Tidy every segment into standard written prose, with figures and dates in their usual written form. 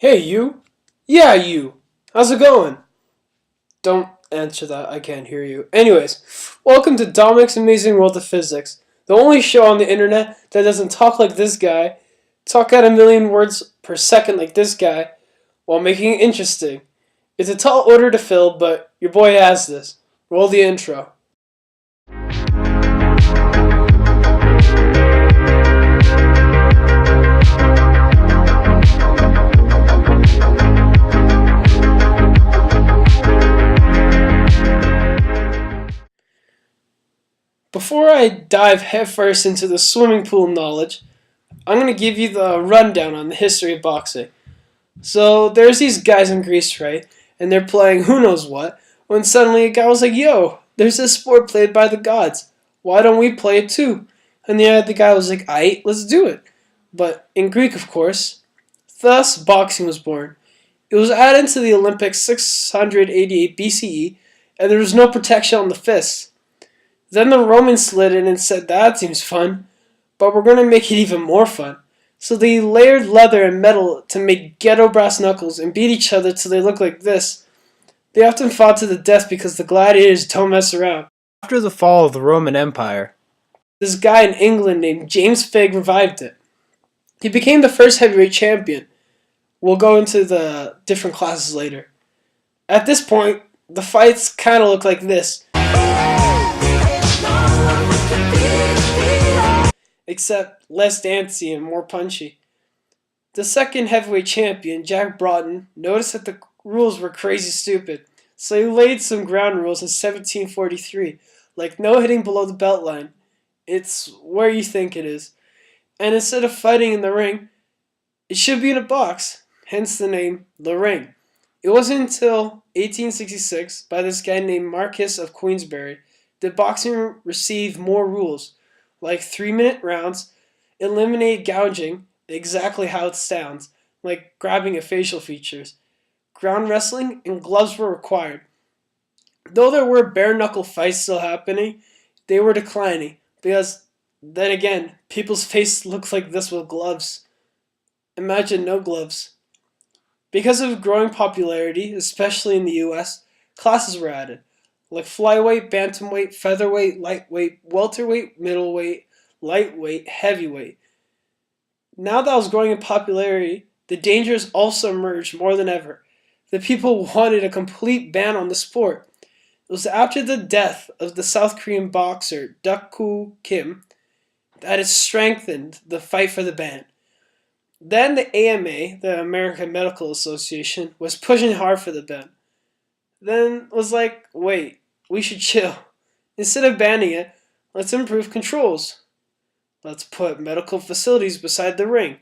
Hey, you? Yeah, you. How's it going? Don't answer that. I can't hear you. Anyways, welcome to Dominic's Amazing World of Physics, the only show on the internet that doesn't talk like this guy, talk at a million words per second like this guy, while making it interesting. It's a tall order to fill, but your boy has this. Roll the intro. Before I dive headfirst into the swimming pool knowledge, I'm going to give you the rundown on the history of boxing. So there's these guys in Greece, right? And they're playing who knows what, when suddenly a guy was like, yo, there's this sport played by the gods. Why don't we play it too? And the guy was like, aight, let's do it. But in Greek, of course. Thus, boxing was born. It was added to the Olympics 688 BCE, and there was no protection on the fists. Then the Romans slid in and said, that seems fun, but we're going to make it even more fun. So they layered leather and metal to make ghetto brass knuckles and beat each other till they look like this. They often fought to the death because the gladiators don't mess around. After the fall of the Roman Empire, this guy in England named James Figg revived it. He became the first heavyweight champion. We'll go into the different classes later. At this point, the fights kind of look like this. Except less dancey and more punchy. The second heavyweight champion, Jack Broughton, noticed that the rules were crazy stupid, so he laid some ground rules in 1743, like no hitting below the belt line. It's where you think it is. And instead of fighting in the ring, it should be in a box, hence the name The Ring. It wasn't until 1866, by this guy named Marquis of Queensberry, that boxing received more rules, like 3-minute rounds, eliminate gouging, exactly how it sounds, like grabbing at facial features. Ground wrestling and gloves were required. Though there were bare-knuckle fights still happening, they were declining, because, then again, people's faces looked like this with gloves. Imagine no gloves. Because of growing popularity, especially in the US, classes were added, like flyweight, bantamweight, featherweight, lightweight, welterweight, middleweight, lightweight, heavyweight. Now that I was growing in popularity, the dangers also emerged more than ever. The people wanted a complete ban on the sport. It was after the death of the South Korean boxer Duk-Koo Kim that it strengthened the fight for the ban. Then the AMA, the American Medical Association, was pushing hard for the ban. Then was like, wait, we should chill. Instead of banning it, let's improve controls. Let's put medical facilities beside the ring,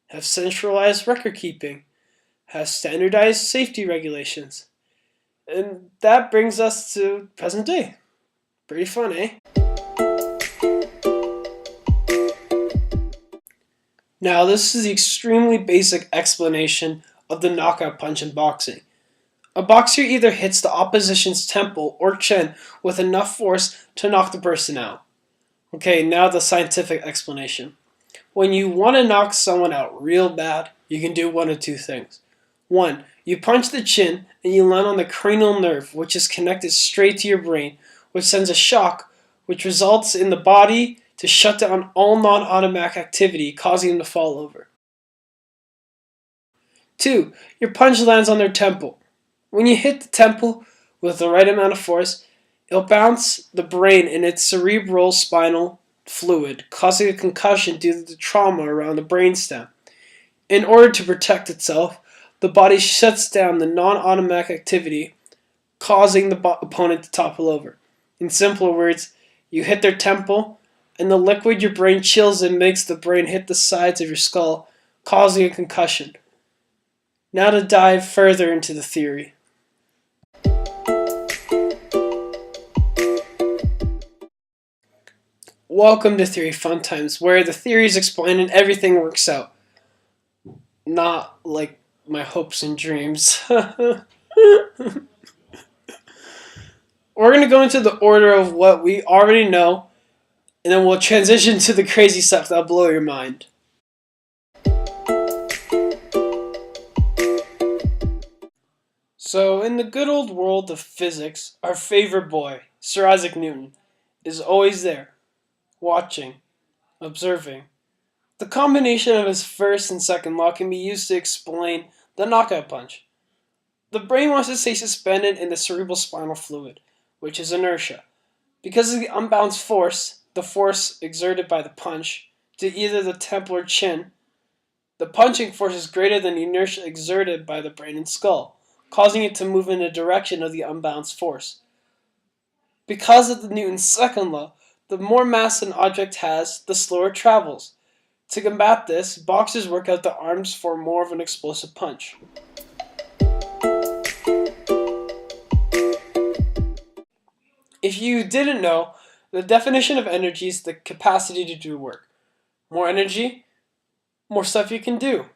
have centralized record keeping, have standardized safety regulations. And that brings us to present day. Pretty fun, eh? Now, this is the extremely basic explanation of the knockout punch in boxing. A boxer either hits the opposition's temple or chin with enough force to knock the person out. Okay, now the scientific explanation. When you want to knock someone out real bad, you can do one of two things. One, you punch the chin and you land on the cranial nerve, which is connected straight to your brain, which sends a shock, which results in the body to shut down all non-automatic activity, causing them to fall over. Two, your punch lands on their temple. When you hit the temple with the right amount of force, it'll bounce the brain in its cerebral spinal fluid, causing a concussion due to the trauma around the brainstem. In order to protect itself, the body shuts down the non-automatic activity, causing the opponent to topple over. In simpler words, you hit their temple, and the liquid your brain chills and makes the brain hit the sides of your skull, causing a concussion. Now to dive further into the theory. Welcome to Theory Fun Times, where the theory is explained and everything works out. Not like my hopes and dreams. We're going to go into the order of what we already know, and then we'll transition to the crazy stuff that'll blow your mind. So, in the good old world of physics, our favorite boy, Sir Isaac Newton, is always there, watching, observing. The combination of his first and second law can be used to explain the knockout punch. The brain wants to stay suspended in the cerebral spinal fluid, which is inertia. Because of the unbalanced force, the force exerted by the punch, to either the temple or chin, the punching force is greater than the inertia exerted by the brain and skull, causing it to move in the direction of the unbalanced force. Because of the Newton's second law, the more mass an object has, the slower it travels. To combat this, boxers work out the arms for more of an explosive punch. If you didn't know, the definition of energy is the capacity to do work. More energy, more stuff you can do.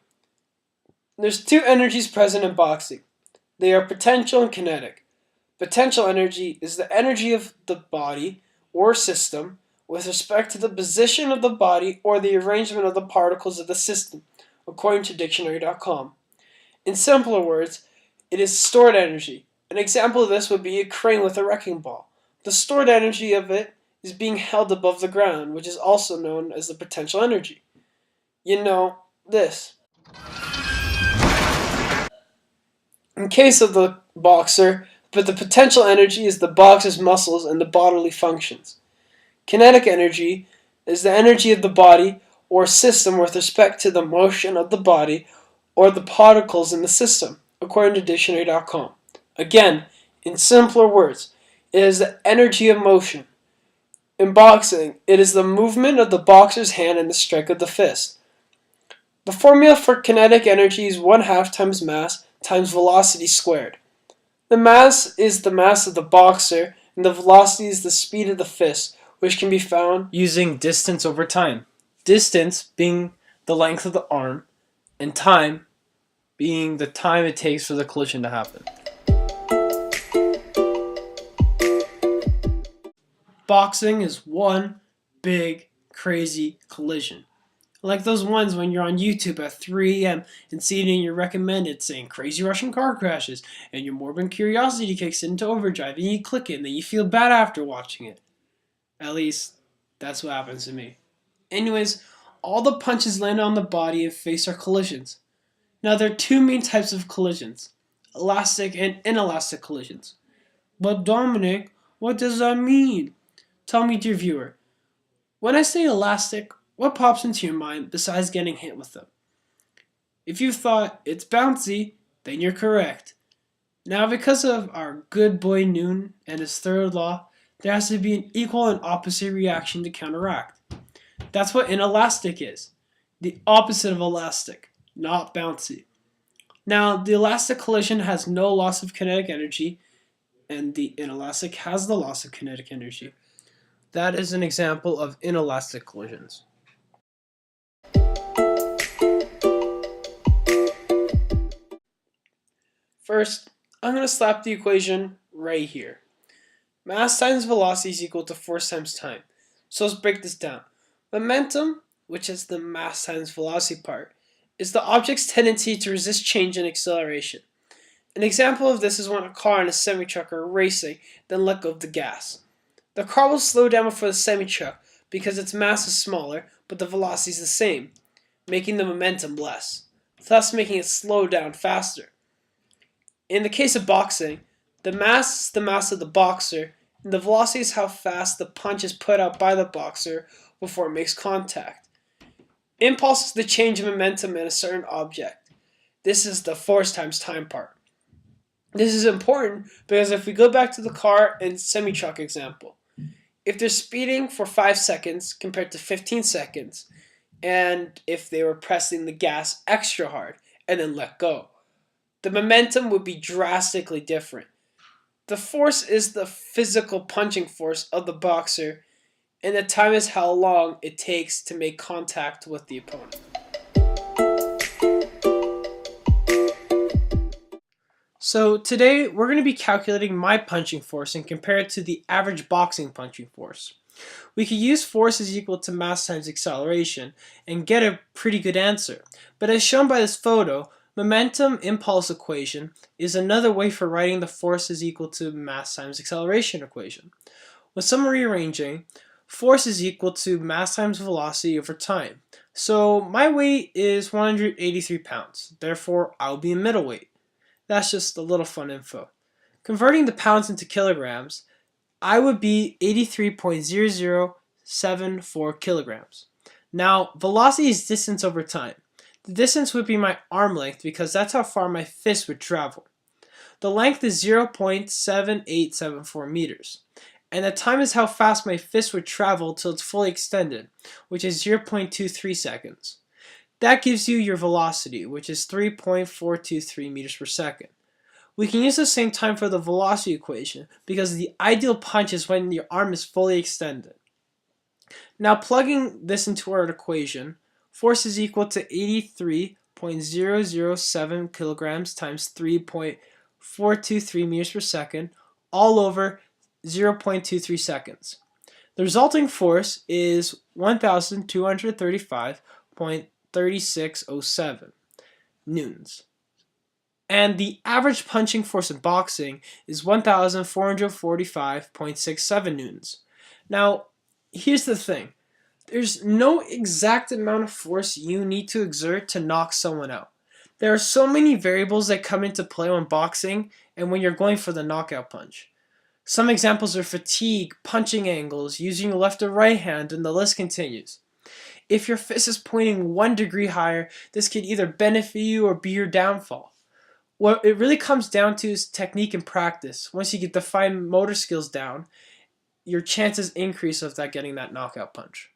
There's two energies present in boxing. They are potential and kinetic. Potential energy is the energy of the body or system with respect to the position of the body or the arrangement of the particles of the system, according to dictionary.com. In simpler words, it is stored energy. An example of this would be a crane with a wrecking ball. The stored energy of it is being held above the ground, which is also known as the potential energy. You know, this. In case of the boxer, but the potential energy is the boxer's muscles and the bodily functions. Kinetic energy is the energy of the body or system with respect to the motion of the body or the particles in the system, according to dictionary.com. Again, in simpler words, it is the energy of motion. In boxing, it is the movement of the boxer's hand and the strike of the fist. The formula for kinetic energy is 1/2 times mass times velocity squared. The mass is the mass of the boxer, and the velocity is the speed of the fist, which can be found using distance over time. Distance being the length of the arm, and time being the time it takes for the collision to happen. Boxing is one big, crazy collision. Like those ones when you're on YouTube at 3 a.m. and seeing your recommended saying crazy Russian car crashes, and your morbid curiosity kicks into overdrive, and you click it, and then you feel bad after watching it. At least, that's what happens to me. Anyways, all the punches land on the body and face are collisions. Now, there are two main types of collisions, elastic and inelastic collisions. But Dominic, what does that mean? Tell me, dear viewer. When I say elastic, what pops into your mind besides getting hit with them? If you thought it's bouncy, then you're correct. Now, because of our good boy Newton and his third law, there has to be an equal and opposite reaction to counteract. That's what inelastic is. The opposite of elastic, not bouncy. Now, the elastic collision has no loss of kinetic energy, and the inelastic has the loss of kinetic energy. That is an example of inelastic collisions. First, I'm going to slap the equation right here. Mass times velocity is equal to force times time. So let's break this down. Momentum, which is the mass times velocity part, is the object's tendency to resist change in acceleration. An example of this is when a car and a semi-truck are racing, then let go of the gas. The car will slow down before the semi-truck because its mass is smaller, but the velocity is the same, making the momentum less, thus making it slow down faster. In the case of boxing, the mass is the mass of the boxer, and the velocity is how fast the punch is put out by the boxer before it makes contact. Impulse is the change of momentum in a certain object. This is the force times time part. This is important because if we go back to the car and semi-truck example, if they're speeding for 5 seconds compared to 15 seconds, and if they were pressing the gas extra hard and then let go, the momentum would be drastically different. The force is the physical punching force of the boxer, and the time is how long it takes to make contact with the opponent. So today we're going to be calculating my punching force and compare it to the average boxing punching force. We could use force is equal to mass times acceleration and get a pretty good answer, but as shown by this photo, Momentum impulse equation is another way for writing the force is equal to mass times acceleration equation. With some rearranging, force is equal to mass times velocity over time. So my weight is 183 pounds, therefore I'll be a middleweight. That's just a little fun info. Converting the pounds into kilograms, I would be 83.0074 kilograms. Now, velocity is distance over time. The distance would be my arm length because that's how far my fist would travel. The length is 0.7874 meters. And the time is how fast my fist would travel till it's fully extended, which is 0.23 seconds. That gives you your velocity, which is 3.423 meters per second. We can use the same time for the velocity equation because the ideal punch is when your arm is fully extended. Now plugging this into our equation, force is equal to 83.007 kilograms times 3.423 meters per second all over 0.23 seconds. The resulting force is 1,235.3607 newtons. And the average punching force in boxing is 1,445.67 newtons. Now, here's the thing. There's no exact amount of force you need to exert to knock someone out. There are so many variables that come into play when boxing and when you're going for the knockout punch. Some examples are fatigue, punching angles, using your left or right hand, and the list continues. If your fist is pointing 1 degree higher, this could either benefit you or be your downfall. What it really comes down to is technique and practice. Once you get the fine motor skills down, your chances increase of getting that knockout punch.